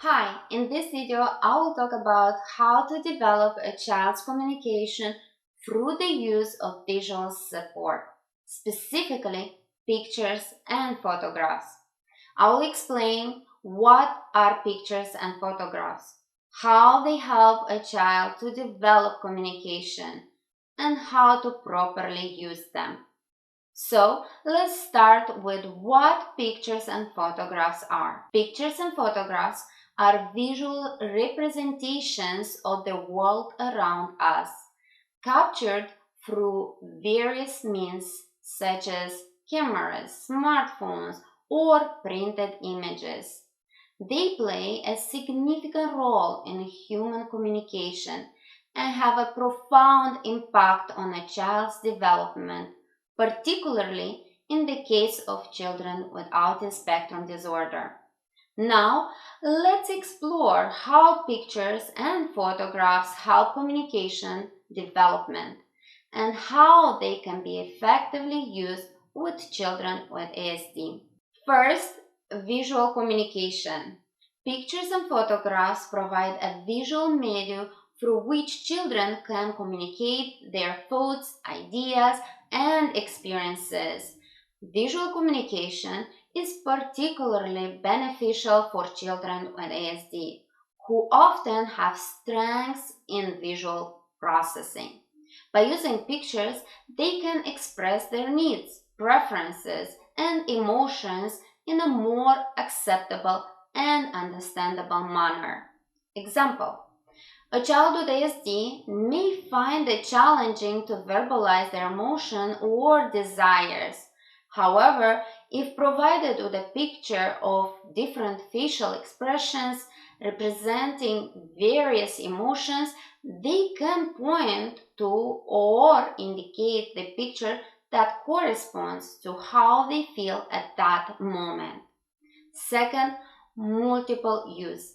Hi, in this video I will talk about how to develop a child's communication through the use of visual support, specifically pictures and photographs. I will explain what are pictures and photographs, how they help a child to develop communication, and how to properly use them. So, let's start with what pictures and photographs are. Pictures and photographs are visual representations of the world around us, captured through various means such as cameras, smartphones, or printed images. They play a significant role in human communication and have a profound impact on a child's development, particularly in the case of children with Autism Spectrum Disorder. Now, let's explore how pictures and photographs help communication development and how they can be effectively used with children with ASD. First, visual communication. Pictures and photographs provide a visual medium through which children can communicate their thoughts, ideas, and experiences. Visual communication is particularly beneficial for children with ASD, who often have strengths in visual processing. By using pictures, they can express their needs, preferences, and emotions in a more acceptable and understandable manner. Example: a child with ASD may find it challenging to verbalize their emotion or desires. However, if provided with a picture of different facial expressions representing various emotions, they can point to or indicate the picture that corresponds to how they feel at that moment. Second, multiple use.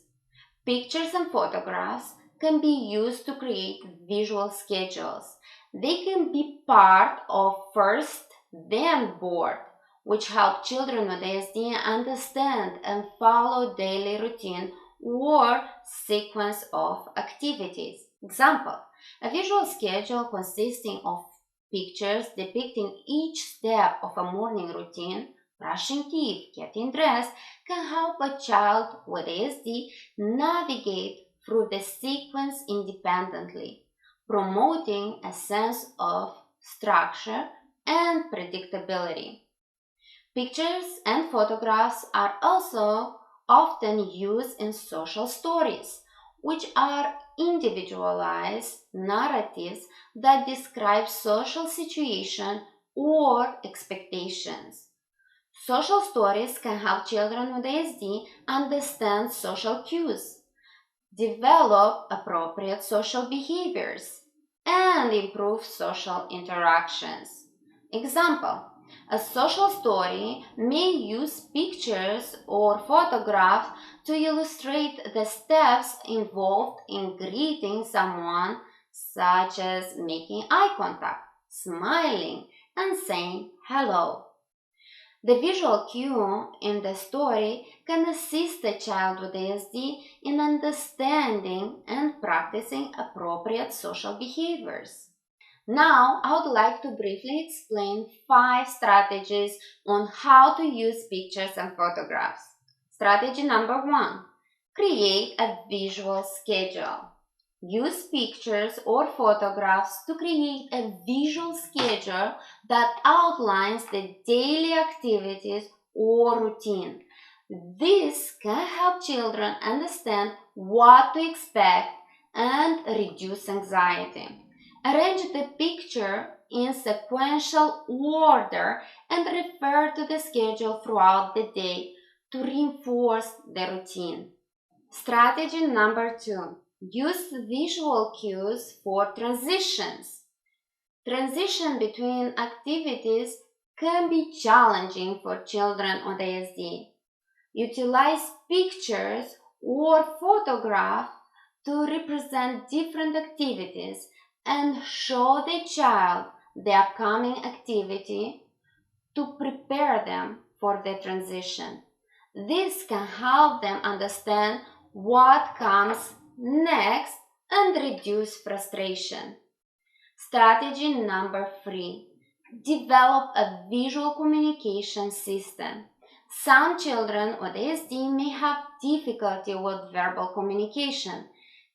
Pictures and photographs can be used to create visual schedules. They can be part of first, then board, which help children with ASD understand and follow daily routine or sequence of activities. Example: a visual schedule consisting of pictures depicting each step of a morning routine, brushing teeth, getting dressed, can help a child with ASD navigate through the sequence independently, promoting a sense of structure and predictability. Pictures and photographs are also often used in social stories, which are individualized narratives that describe social situation or expectations. Social stories can help children with ASD understand social cues, develop appropriate social behaviors, and improve social interactions. Example: a social story may use pictures or photographs to illustrate the steps involved in greeting someone, such as making eye contact, smiling, and saying hello. The visual cue in the story can assist the child with ASD in understanding and practicing appropriate social behaviors. Now, I would like to briefly explain 5 strategies on how to use pictures and photographs. Strategy number 1: create a visual schedule. Use pictures or photographs to create a visual schedule that outlines the daily activities or routine. This can help children understand what to expect and reduce anxiety. Arrange the picture in sequential order and refer to the schedule throughout the day to reinforce the routine. Strategy number 2: use visual cues for transitions. Transition between activities can be challenging for children with ASD. Utilize pictures or photographs to represent different activities and show the child the upcoming activity to prepare them for the transition. This can help them understand what comes next, and reduce frustration. Strategy number 3. Develop a visual communication system. Some children with ASD may have difficulty with verbal communication.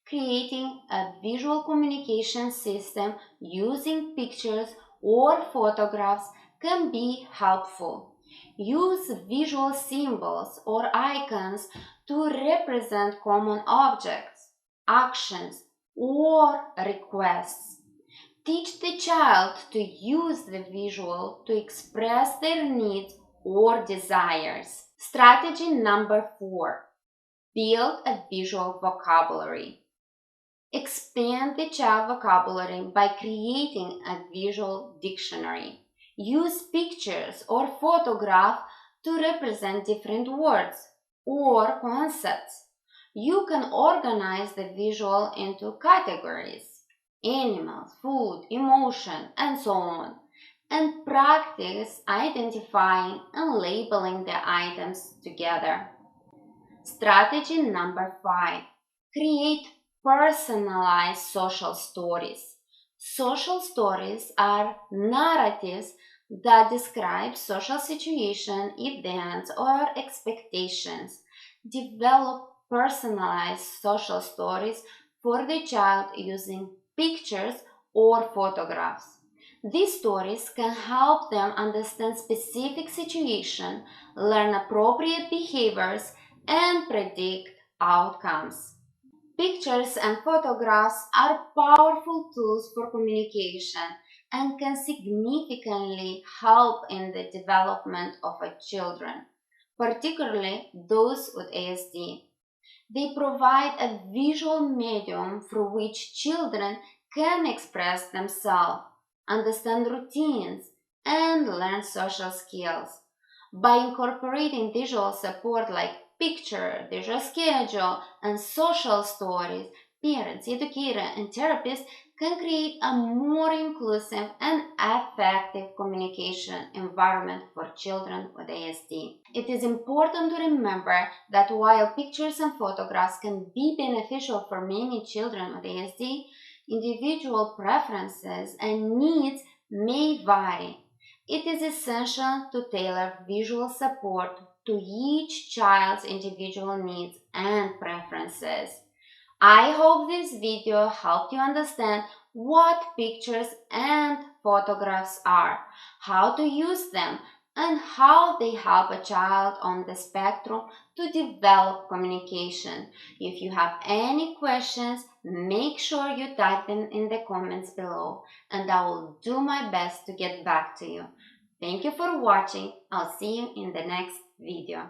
Creating a visual communication system using pictures or photographs can be helpful. Use visual symbols or icons to represent common objects, actions, or requests. Teach the child to use the visual to express their needs or desires. Strategy number 4. Build a visual vocabulary. Expand the child vocabulary by creating a visual dictionary. Use pictures or photographs to represent different words or concepts. You can organize the visual into categories: animals, food, emotion, and so on, and practice identifying and labeling the items together. Strategy number 5. Create personalized social stories. Social stories are narratives that describe social situations, events, or expectations. Develop personalized social stories for the child using pictures or photographs. These stories can help them understand specific situations, learn appropriate behaviors, and predict outcomes. Pictures and photographs are powerful tools for communication and can significantly help in the development of a children, particularly those with ASD. They provide a visual medium through which children can express themselves, understand routines, and learn social skills. By incorporating visual support like picture, visual schedule, and social stories, parents, educators, and therapists can create a more inclusive and effective communication environment for children with ASD. It is important to remember that while pictures and photographs can be beneficial for many children with ASD, individual preferences and needs may vary. It is essential to tailor visual support to each child's individual needs and preferences. I hope this video helped you understand what pictures and photographs are, how to use them, and how they help a child on the spectrum to develop communication. If you have any questions, make sure you type them in the comments below, and I will do my best to get back to you. Thank you for watching. I'll see you in the next video.